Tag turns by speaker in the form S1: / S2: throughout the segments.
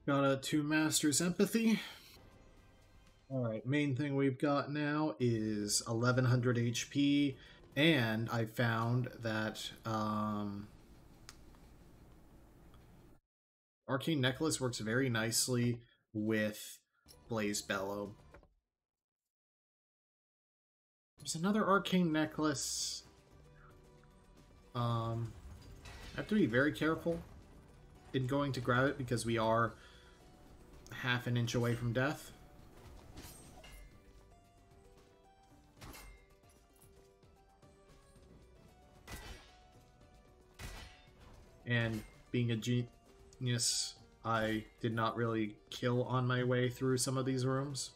S1: Got a two masters empathy. Alright, main thing we've got now is 1100 HP, and I found that Arcane Necklace works very nicely with Blaze Bellow. There's another Arcane Necklace. I have to be very careful in going to grab it because we are half an inch away from death. And being a genius, I did not really kill on my way through some of these rooms.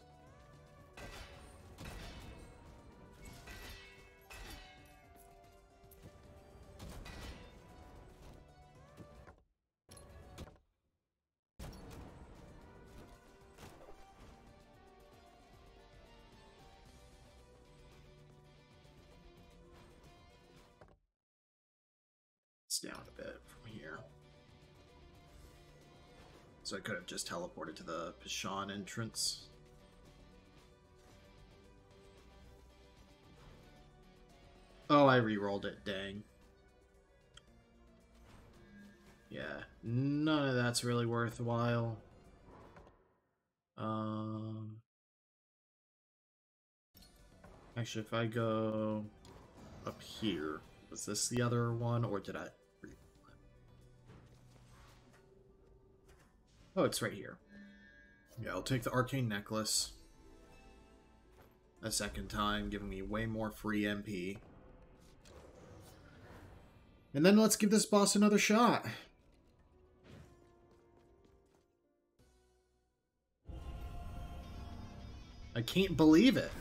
S1: It's down a bit from here. So I could have just teleported to the Pishan entrance. Oh, I re-rolled it, dang. Yeah, none of that's really worthwhile. Actually, if I go up here, was this the other one, or did I... Oh, it's right here. Yeah, I'll take the Arcane Necklace a second time, giving me way more free MP. And then let's give this boss another shot. I can't believe it.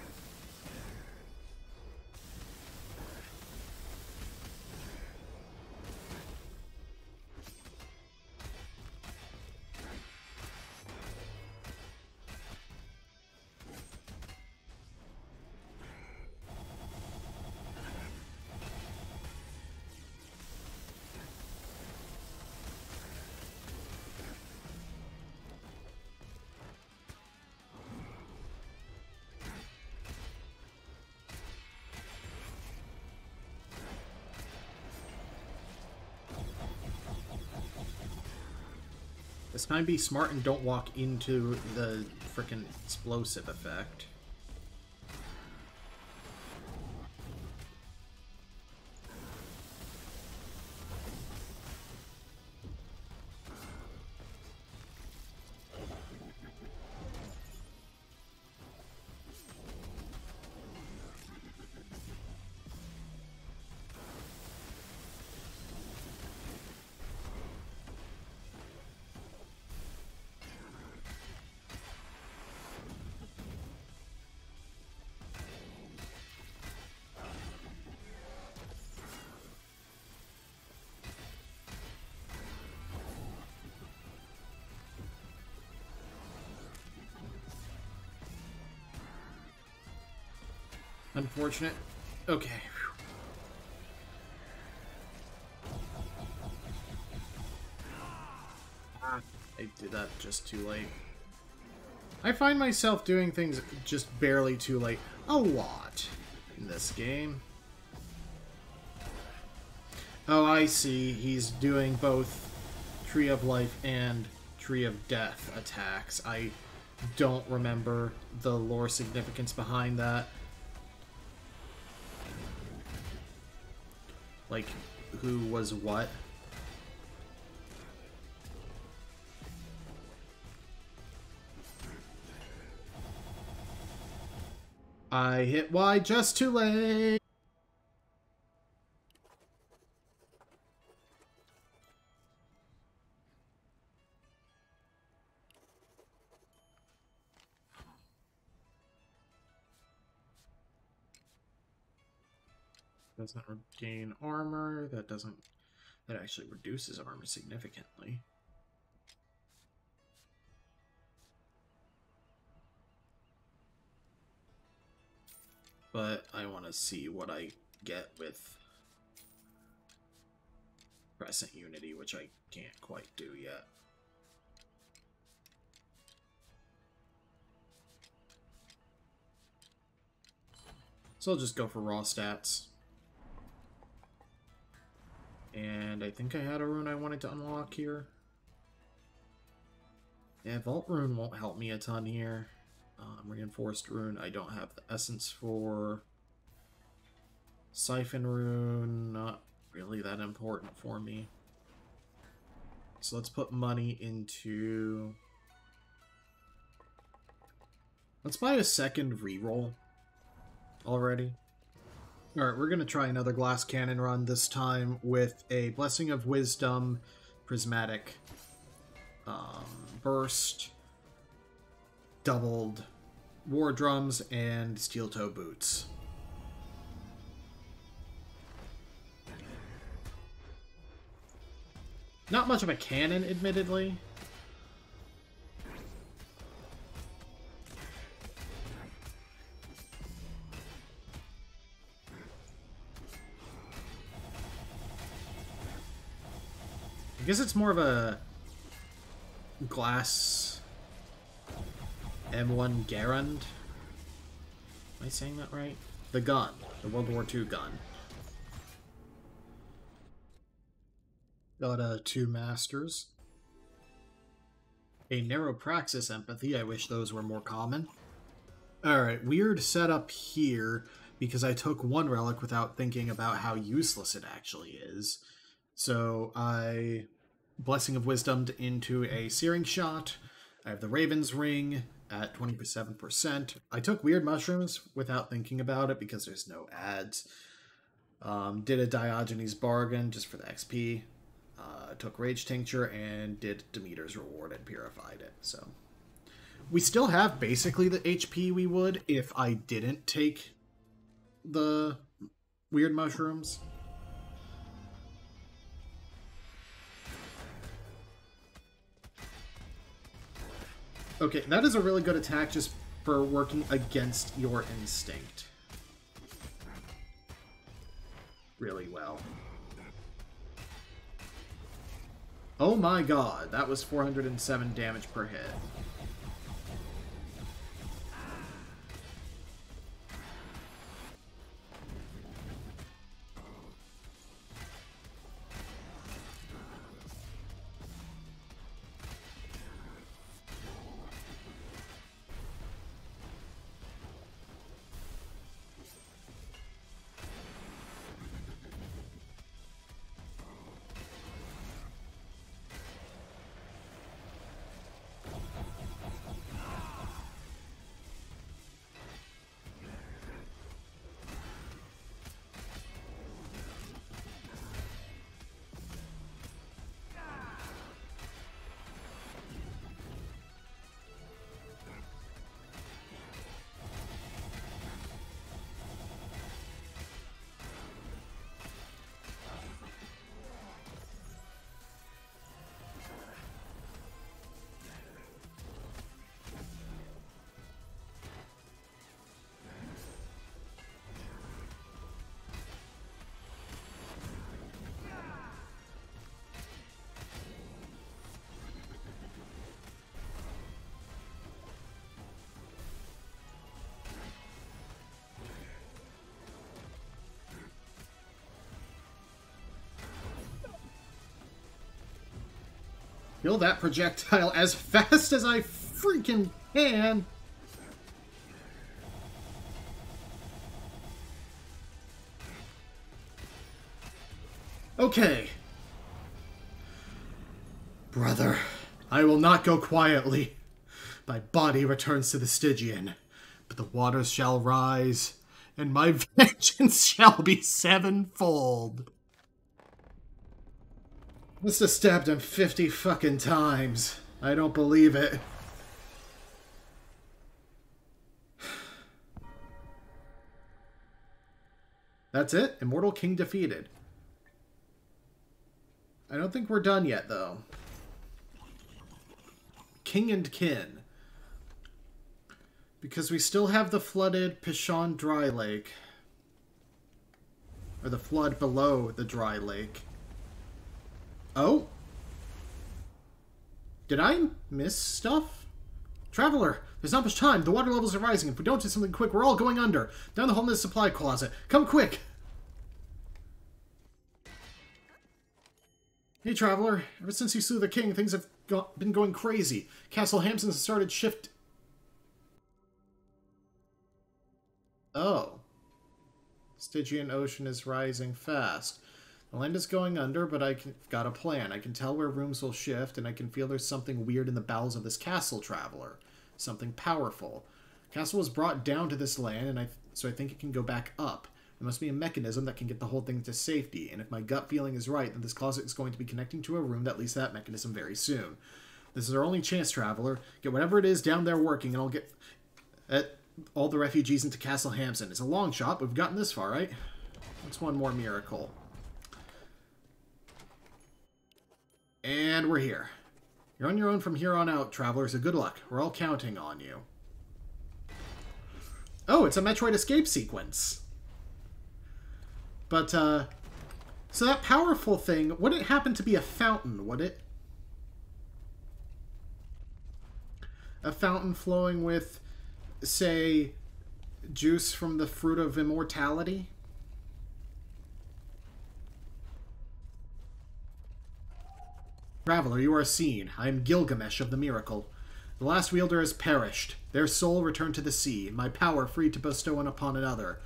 S1: This time be smart and don't walk into the frickin' explosive effect. Unfortunate. Okay. I did that just too late. I find myself doing things just barely too late a lot in this game. Oh, I see. He's doing both Tree of Life and Tree of Death attacks. I don't remember the lore significance behind that. Like, who was what? I hit Y just too late! Doesn't regain armor. That actually reduces armor significantly. But I want to see what I get with Crescent Unity, which I can't quite do yet. So I'll just go for raw stats. And I think I had a rune I wanted to unlock here. Yeah, Vault Rune won't help me a ton here. Reinforced Rune I don't have the essence for. Siphon Rune, not really that important for me. So let's put money into... Let's buy a second reroll already. Alright, we're going to try another Glass Cannon run, this time with a Blessing of Wisdom, Prismatic Burst, doubled War Drums, and Steel Toe Boots. Not much of a cannon, admittedly. I guess it's more of a glass M1 Garand. Am I saying that right? The gun. The World War II gun. Got 2 masters. A narrow praxis empathy. I wish those were more common. Alright, weird setup here because I took 1 relic without thinking about how useless it actually is. So I Blessing of Wisdom into a Searing Shot. I have the Raven's Ring at 27%. I took Weird Mushrooms without thinking about it because there's no ads. Did a Diogenes Bargain just for the XP. Took Rage Tincture and did Demeter's Reward and purified it. So we still have basically the HP we would if I didn't take the Weird Mushrooms. Okay, that is a really good attack just for working against your instinct. Really well. Oh my god, that was 407 damage per hit. Kill that projectile as fast as I freaking can. Okay. Brother, I will not go quietly. My body returns to the Stygian, but the waters shall rise, and my vengeance shall be sevenfold. Must have stabbed him 50 fucking times. I don't believe it. That's it? Immortal King defeated. I don't think we're done yet, though. King and Kin. Because we still have the flooded Pishon Dry Lake. Or the flood below the Dry Lake. Oh? Did I miss stuff? Traveler, there's not much time. The water levels are rising. If we don't do something quick, we're all going under. Down the hole in the supply closet. Come quick! Hey, Traveler. Ever since you slew the king, things have been going crazy. Castle Hamson has started shift... Oh. Stygian Ocean is rising fast. The land is going under, but I've got a plan. I can tell where rooms will shift, and I can feel there's something weird in the bowels of this castle, Traveler. Something powerful. The castle was brought down to this land, and so I think it can go back up. There must be a mechanism that can get the whole thing to safety, and if my gut feeling is right, then this closet is going to be connecting to a room that leads to that mechanism very soon. This is our only chance, Traveler. Get whatever it is down there working, and I'll get all the refugees into Castle Hamson. It's a long shot, but we've gotten this far, right? That's one more miracle. And we're here. You're on your own from here on out, Traveler, so good luck. We're all counting on you. Oh, it's a Metroid escape sequence. But, so that powerful thing, wouldn't it happen to be a fountain, would it? A fountain flowing with, say, juice from the fruit of immortality? Traveler, you are seen. I am Gilgamesh of the Miracle. The last wielder has perished. Their soul returned to the sea, and my power free to bestow one upon another.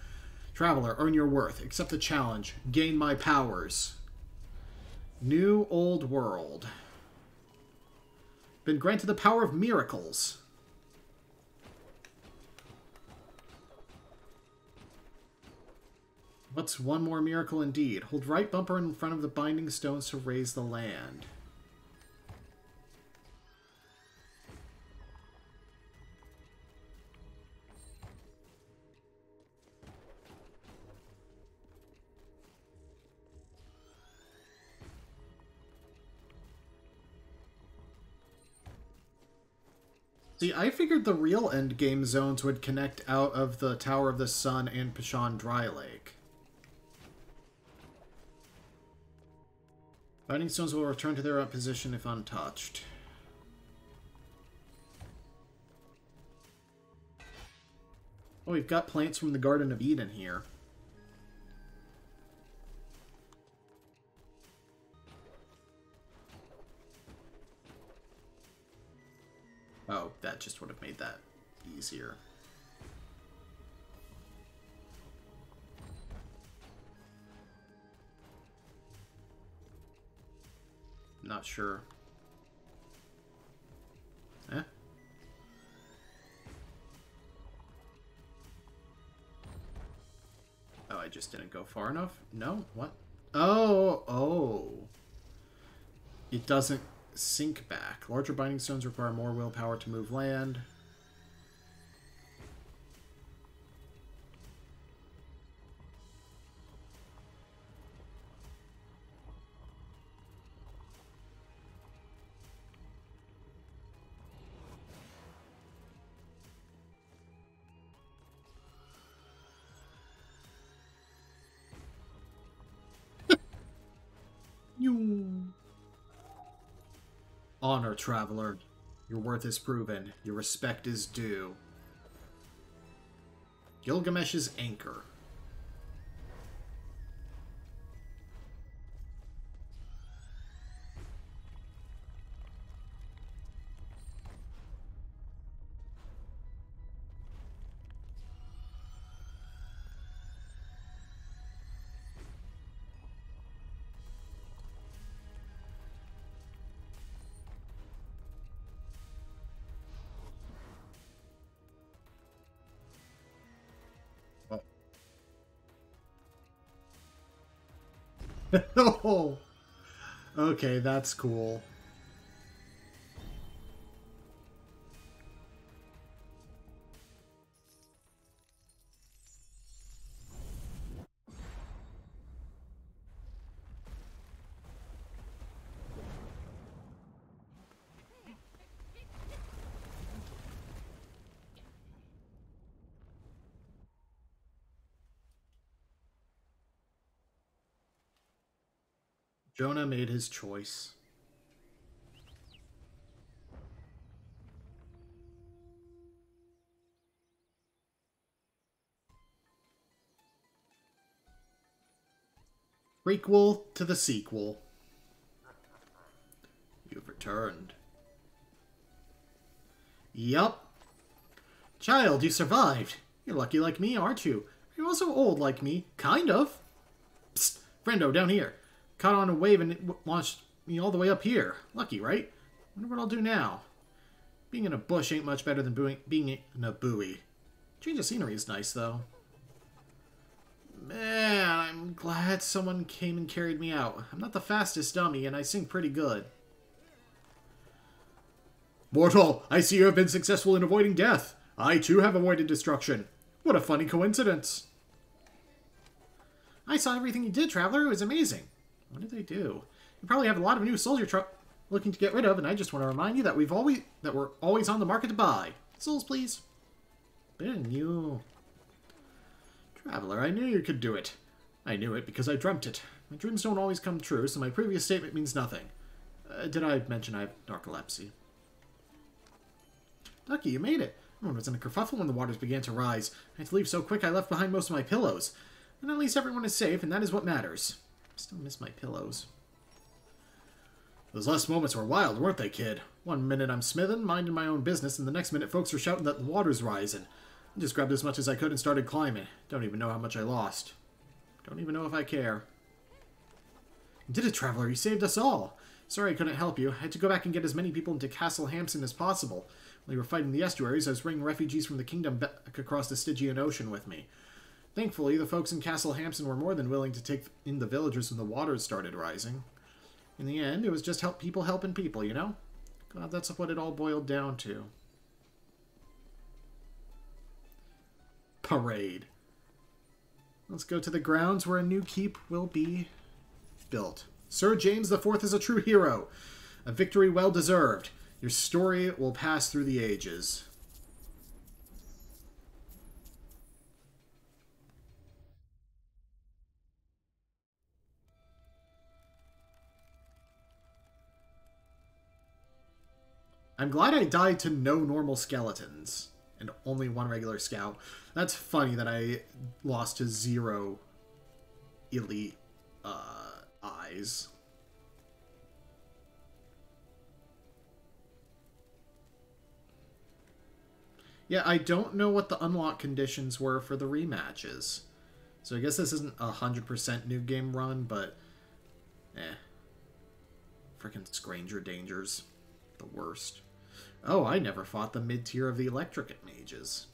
S1: Traveler, earn your worth. Accept the challenge. Gain my powers. New Old World. Been granted the power of miracles. What's one more miracle indeed? Hold right bumper in front of the binding stones to raise the land. See, I figured the real endgame zones would connect out of the Tower of the Sun and Pishan Dry Lake. Binding stones will return to their position if untouched. Oh, we've got plants from the Garden of Eden here. Oh, that just would have made that easier. Not sure. Eh? Oh, I just didn't go far enough? No? What? Oh. It doesn't sink back. Larger binding stones require more willpower to move land. Honor, Traveler. Your worth is proven. Your respect is due. Gilgamesh's Anchor. Oh, okay, that's cool. Jonah made his choice. Prequel to the sequel. You've returned. Yup. Child, you survived. You're lucky like me, aren't you? You're also old like me. Kind of. Psst. Friendo, down here. Caught on a wave and it launched me all the way up here. Lucky, right? Wonder what I'll do now. Being in a bush ain't much better than being in a buoy. Change of scenery is nice, though. Man, I'm glad someone came and carried me out. I'm not the fastest dummy, and I sing pretty good. Mortal, I see you have been successful in avoiding death. I, too, have avoided destruction. What a funny coincidence. I saw everything you did, Traveler. It was amazing. What did they do? You probably have a lot of new souls you're looking to get rid of, and I just want to remind you that we're always on the market to buy. Souls, please. Better than you. Traveler, I knew you could do it. I knew it because I dreamt it. My dreams don't always come true, so my previous statement means nothing. Did I mention I have narcolepsy? Ducky, you made it. Everyone was in a kerfuffle when the waters began to rise. I had to leave so quick I left behind most of my pillows. And at least everyone is safe, and that is what matters. I still miss my pillows. Those last moments were wild, weren't they, kid? One minute I'm smithing, minding my own business, and the next minute folks were shouting that the water's rising. I just grabbed as much as I could and started climbing. Don't even know how much I lost. Don't even know if I care. You did it, Traveler. You saved us all. Sorry I couldn't help you. I had to go back and get as many people into Castle Hamson as possible. While you were fighting the estuaries, I was bringing refugees from the kingdom back across the Stygian Ocean with me. Thankfully, the folks in Castle Hamson were more than willing to take in the villagers when the waters started rising. In the end, it was just people helping people, you know? God, that's what it all boiled down to. Parade. Let's go to the grounds where a new keep will be built. Sir James IV is a true hero. A victory well deserved. Your story will pass through the ages. I'm glad I died to no normal skeletons and only one regular scout. That's funny that I lost to 0 elite eyes. Yeah, I don't know what the unlock conditions were for the rematches. So I guess this isn't a 100% new game run, but frickin' Stranger Dangers. The worst. Oh, I never fought the mid-tier of the Electric Mages.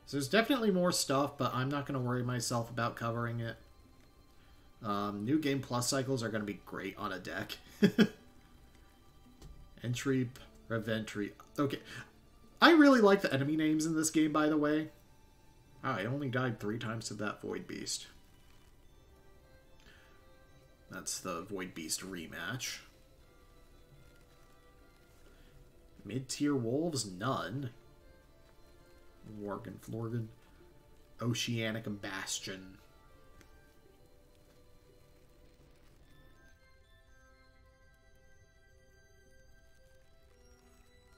S1: So there's definitely more stuff, but I'm not going to worry myself about covering it. New Game Plus cycles are going to be great on a deck. Entry, Reventry. Okay. I really like the enemy names in this game, by the way. Oh, I only died 3 times to that Void Beast. That's the Void Beast rematch. Mid-tier wolves? None. Worgen Florgan. Oceanic Bastion.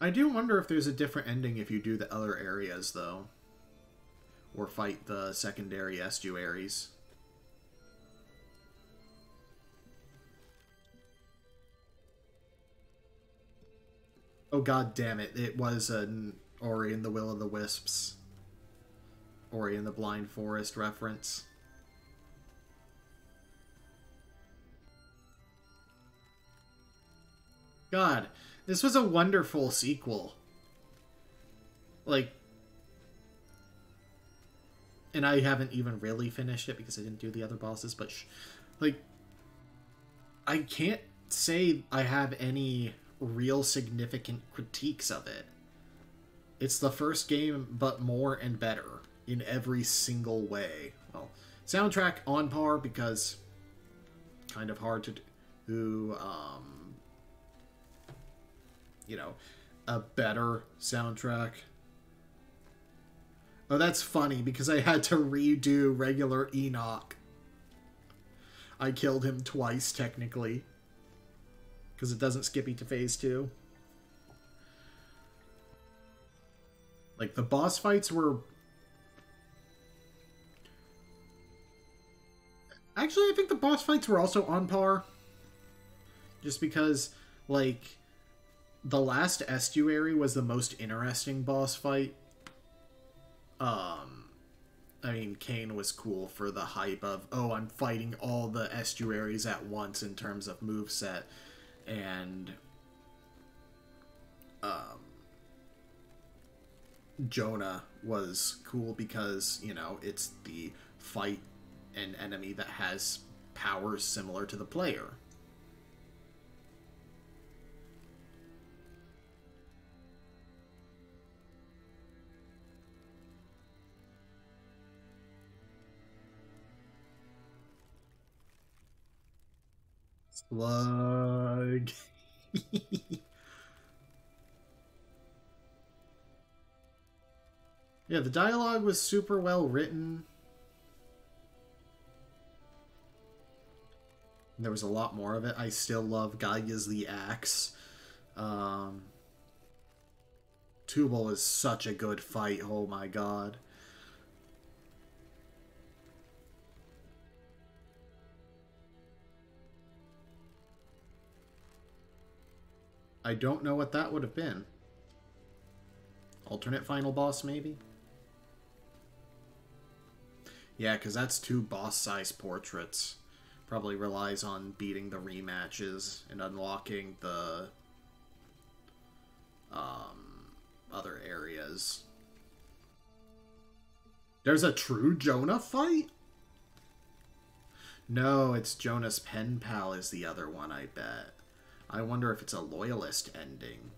S1: I do wonder if there's a different ending if you do the other areas, though. Or fight the secondary estuaries. Oh, god damn it. It was an Ori and the Will of the Wisps. Ori and the Blind Forest reference. God, this was a wonderful sequel. Like, and I haven't even really finished it because I didn't do the other bosses, but like, I can't say I have any real significant critiques of it. It's the first game, but more and better in every single way. Well, soundtrack on par because kind of hard to do, you know, a better soundtrack. Oh, that's funny because I had to redo regular Enoch. I killed him twice, technically. Because it doesn't skip you to phase 2. Like, the boss fights were... Actually, I think the boss fights were also on par. Just because, like, the last estuary was the most interesting boss fight. I mean, Kane was cool for the hype of, oh, I'm fighting all the estuaries at once in terms of moveset. And Jonah was cool because, you know, it's the fight an enemy that has powers similar to the player. Slug. Yeah, the dialogue was super well written. There was a lot more of it. I still love Gaia's the Axe. Tubal is such a good fight. Oh my god. I don't know what that would have been. Alternate final boss, maybe? Yeah, because that's 2 boss-sized portraits. Probably relies on beating the rematches and unlocking the other areas. There's a true Jonah fight? No, it's Jonah's pen pal is the other one, I bet. I wonder if it's a loyalist ending.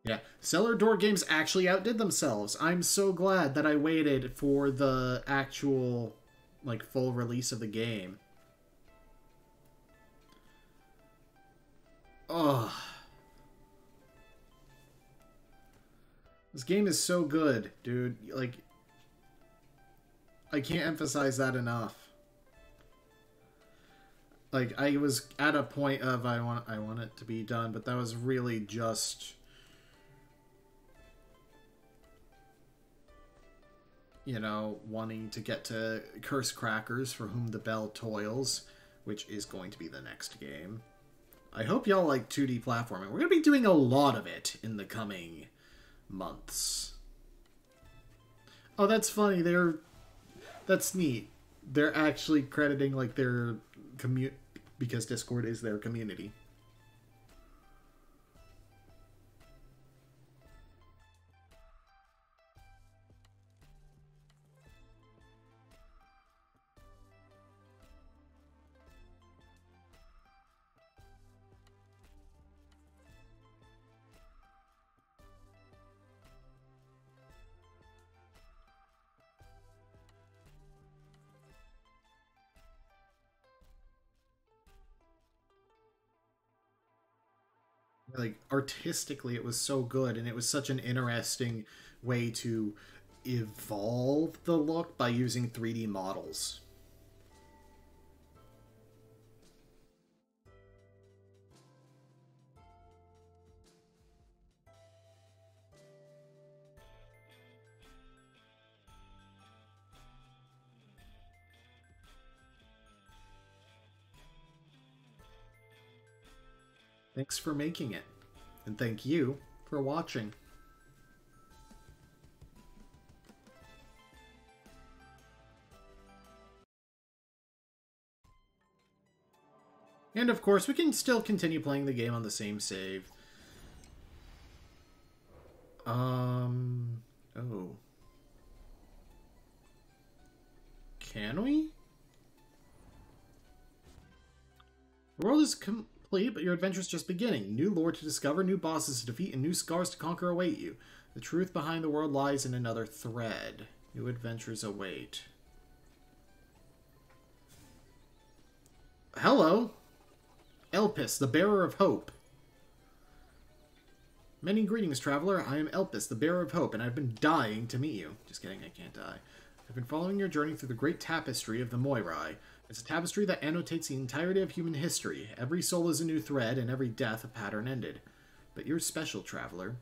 S1: Yeah, Cellar Door games actually outdid themselves. I'm so glad that I waited for the actual, like, full release of the game. Ugh. This game is so good, dude. Like, I can't emphasize that enough. Like, I was at a point of I want it to be done, but that was really just, you know, wanting to get to Curse Crackers, For Whom the Bell Toils, which is going to be the next game. I hope y'all like 2D platforming. We're going to be doing a lot of it in the coming months. Oh, that's funny. That's neat. They're actually crediting, like, their because Discord is their community. Like, artistically, it was so good, and it was such an interesting way to evolve the look by using 3D models. Thanks for making it, and thank you for watching. And of course, we can still continue playing the game on the same save. Oh. Can we? The world is complete, but your adventure is just beginning. New lore to discover, new bosses to defeat, and new scars to conquer await you. The truth behind the world lies in another thread. New adventures await. Hello! Elpis, the bearer of hope. Many greetings, traveler. I am Elpis, the bearer of hope, and I've been dying to meet you. Just kidding, I can't die. I've been following your journey through the great tapestry of the Moirai. It's a tapestry that annotates the entirety of human history. Every soul is a new thread, and every death a pattern ended. But you're special, traveler.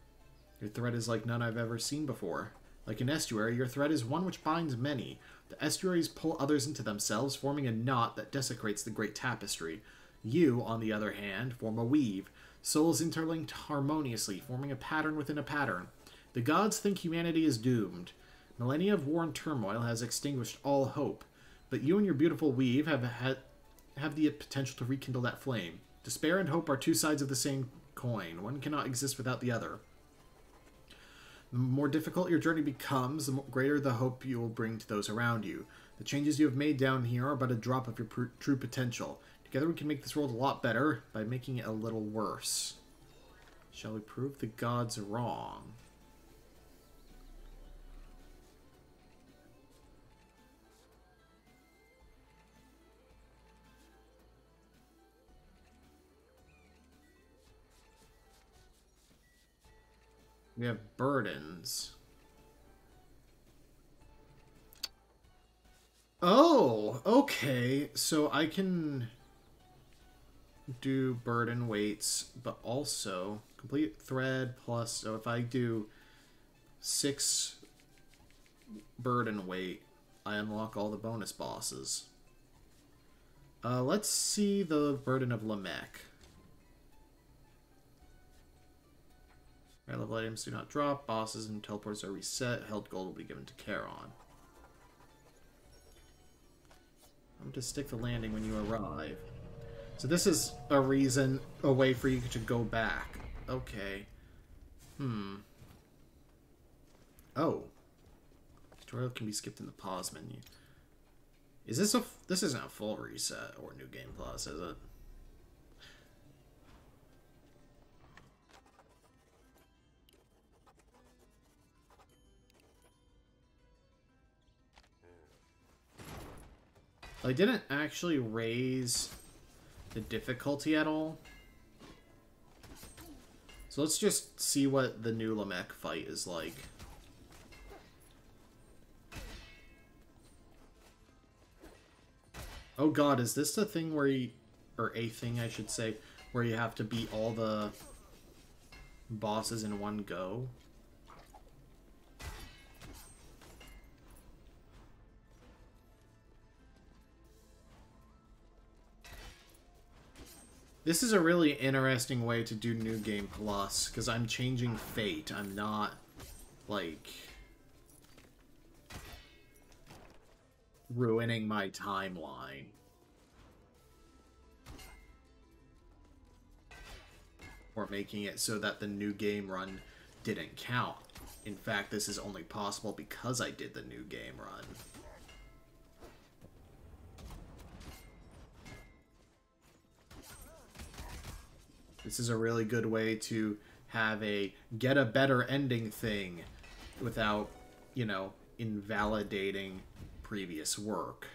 S1: Your thread is like none I've ever seen before. Like an estuary, your thread is one which binds many. The estuaries pull others into themselves, forming a knot that desecrates the great tapestry. You, on the other hand, form a weave. Souls interlinked harmoniously, forming a pattern within a pattern. The gods think humanity is doomed. Millennia of war and turmoil has extinguished all hope. But you and your beautiful weave have the potential to rekindle that flame. Despair and hope are two sides of the same coin. One cannot exist without the other. The more difficult your journey becomes, the greater the hope you will bring to those around you. The changes you have made down here are but a drop of your true potential. Together we can make this world a lot better by making it a little worse. Shall we prove the gods wrong? We have burdens. Oh, okay. So I can do burden weights, but also complete thread plus. So if I do 6 burden weight, I unlock all the bonus bosses. Let's see the burden of Lamech. High level items do not drop. Bosses and teleports are reset. Held gold will be given to Charon. I'm going to stick the landing when you arrive. So this is a way for you to go back. Okay. Oh. Tutorial can be skipped in the pause menu. Is this this isn't a full reset or New Game Plus, is it? I didn't actually raise the difficulty at all. So let's just see what the new Lamech fight is like. Oh god, is this the thing where you... or a thing, I should say, where you have to beat all the bosses in one go? This is a really interesting way to do New Game Plus, because I'm changing fate. I'm not, like, ruining my timeline. Or making it so that the new game run didn't count. In fact, this is only possible because I did the new game run. This is a really good way to have a get a better ending thing without, you know, invalidating previous work.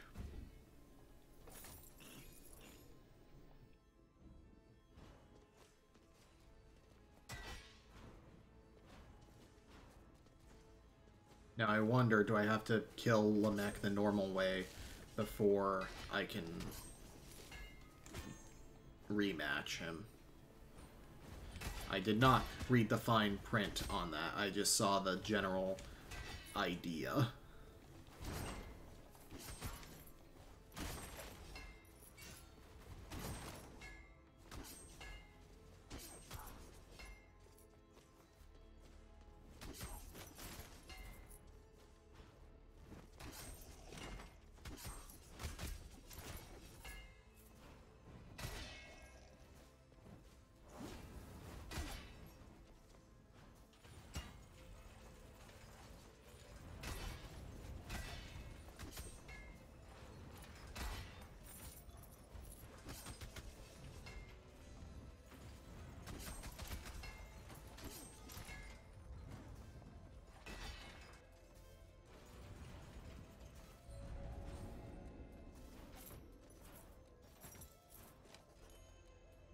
S1: Now I wonder, do I have to kill Lamech the normal way before I can rematch him? I did not read the fine print on that. I just saw the general idea.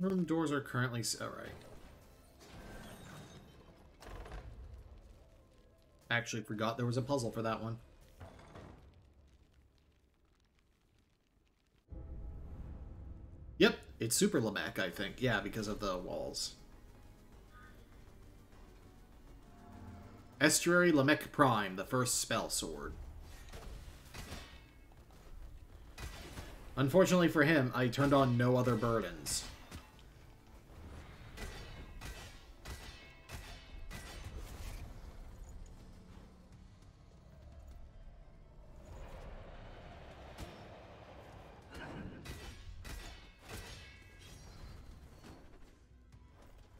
S1: Room doors are currently... Alright. Actually forgot there was a puzzle for that one. Yep, it's Super Lamech, I think. Yeah, because of the walls. Estuary Lamech Prime, the first spell sword. Unfortunately for him, I turned on no other burdens.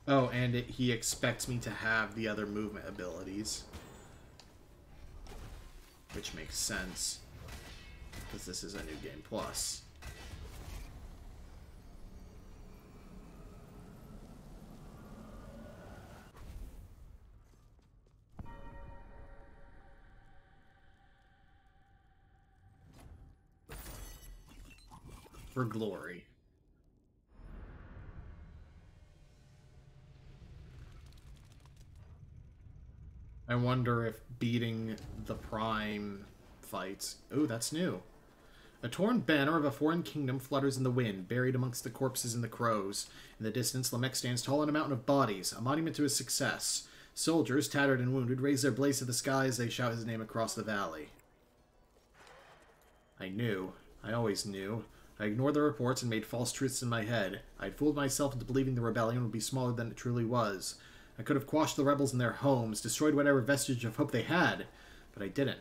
S1: Oh, and he expects me to have the other movement abilities. Which makes sense. Because this is a New Game Plus. For glory. I wonder if beating the Prime fights... Oh, that's new. A torn banner of a foreign kingdom flutters in the wind, buried amongst the corpses and the crows. In the distance, Lamech stands tall on a mountain of bodies, a monument to his success. Soldiers, tattered and wounded, raise their blades to the sky as they shout his name across the valley. I knew. I always knew. I ignored the reports and made false truths in my head. I had fooled myself into believing the rebellion would be smaller than it truly was. I could have quashed the rebels in their homes, destroyed whatever vestige of hope they had, but I didn't.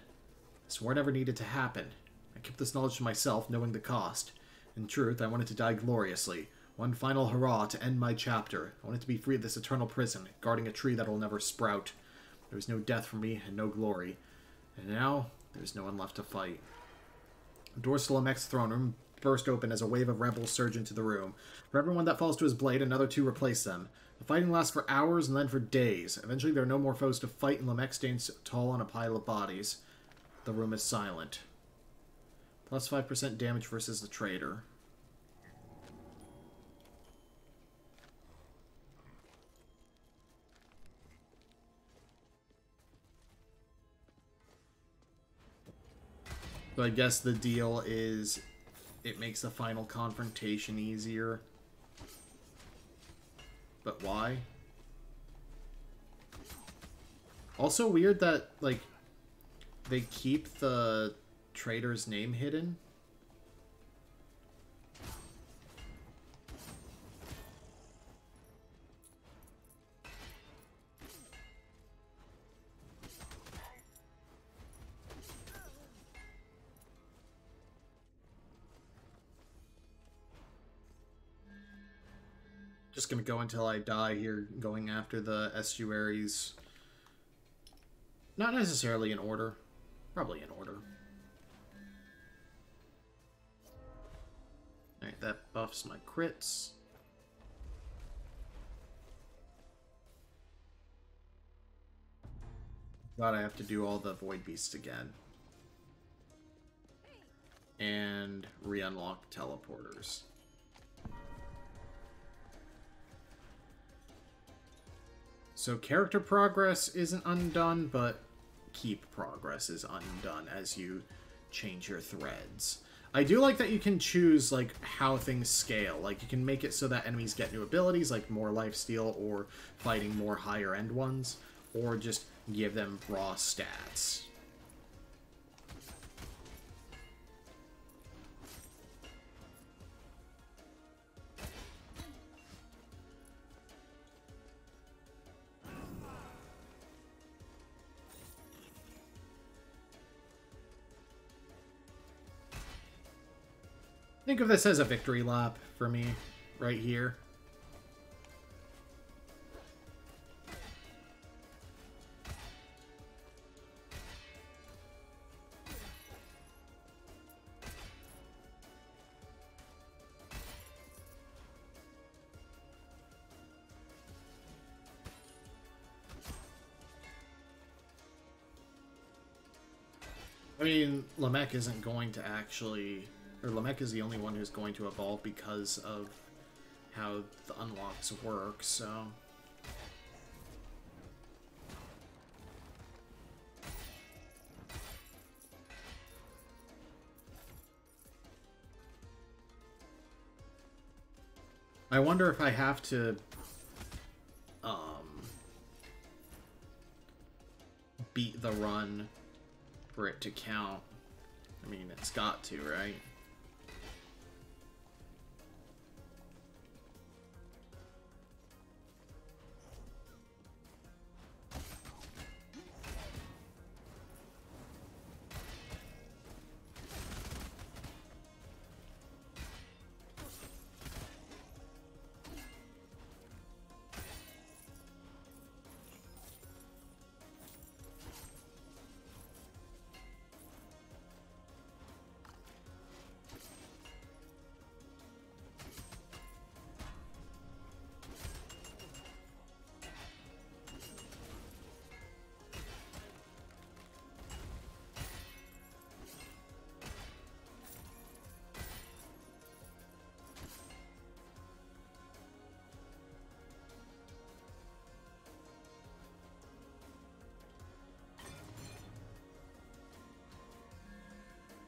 S1: This war never needed to happen. I kept this knowledge to myself, knowing the cost. In truth, I wanted to die gloriously. One final hurrah to end my chapter. I wanted to be free of this eternal prison, guarding a tree that will never sprout. There was no death for me, and no glory. And now, there's no one left to fight. The doors to Lamech's throne room burst open as a wave of rebels surge into the room. For everyone that falls to his blade, another two replace them. The fighting lasts for hours and then for days. Eventually, there are no more foes to fight, and Lamech stands tall on a pile of bodies. The room is silent. Plus 5% damage versus the traitor. So I guess the deal is it makes the final confrontation easier. But why? Also weird that, like, they keep the traitor's name hidden. Just gonna go until I die here, going after the estuaries. Not necessarily in order. Probably in order. Alright, that buffs my crits. God, I have to do all the Void Beasts again. And re-unlock teleporters. So character progress isn't undone, but keep progress is undone as you change your threads. I do like that you can choose, like, how things scale. Like, you can make it so that enemies get new abilities, like more lifesteal or fighting more higher-end ones, or just give them raw stats. Think of this as a victory lap for me, right here. I mean, Lamech isn't going to actually... Or Lamech is the only one who's going to evolve because of how the unlocks work, so... I wonder if I have to... run for it to count. I mean, it's got to, right?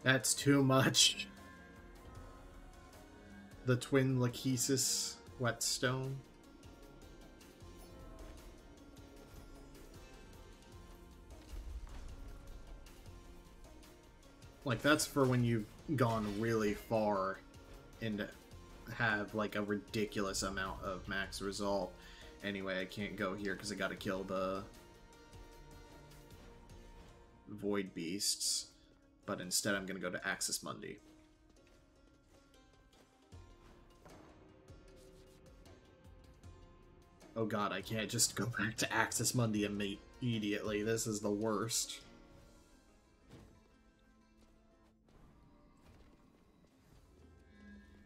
S1: That's too much. The twin Lachesis whetstone. Like, that's for when you've gone really far and have, like, a ridiculous amount of max result. Anyway, I can't go here because I gotta kill the Void Beasts. But instead I'm gonna go to Axis Mundi. Oh god, I can't just go back to Axis Mundi immediately. This is the worst.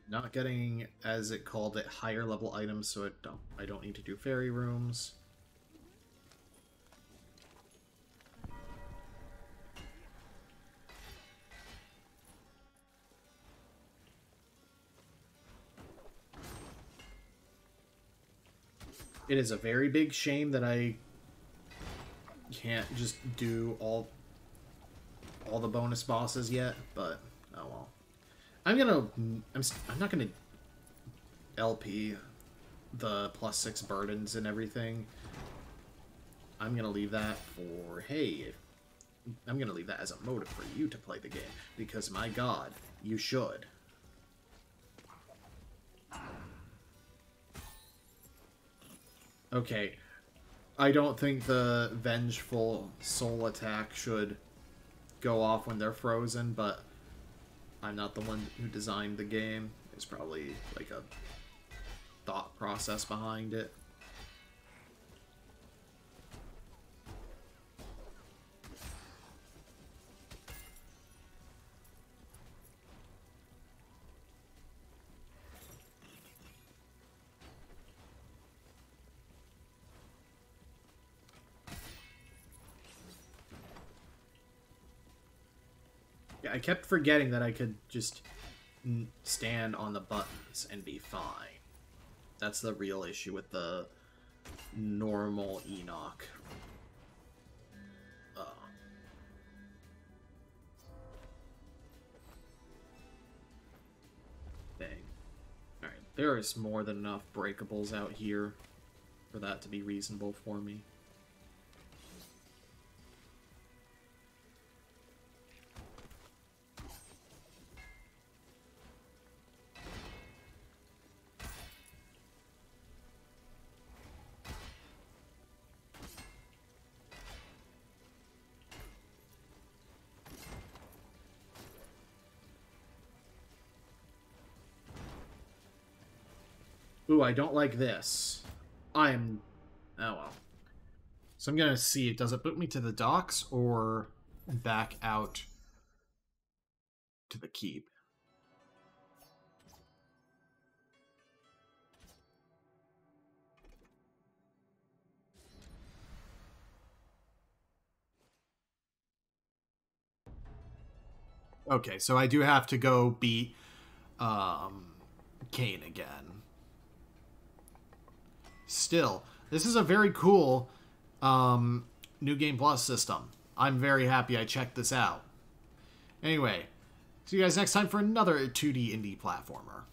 S1: Not getting, as it called it, higher level items, so I don't need to do fairy rooms. It is a very big shame that I can't just do all the bonus bosses yet, but oh well. I'm not gonna LP the +6 burdens and everything. I'm gonna leave that for, hey, I'm gonna leave that as a motive for you to play the game, because my god, you should. Okay, I don't think the Vengeful Soul attack should go off when they're frozen, but I'm not the one who designed the game. There's probably, like, a thought process behind it. I kept forgetting that I could just stand on the buttons and be fine. That's the real issue with the normal Enoch. Dang. Alright, there is more than enough breakables out here for that to be reasonable for me. Ooh, I don't like this. Oh well. So I'm gonna see, does it put me to the docks or back out to the keep? Okay, so I do have to go beat Kane again. Still, this is a very cool New Game Plus system. I'm very happy I checked this out. Anyway, see you guys next time for another 2D indie platformer.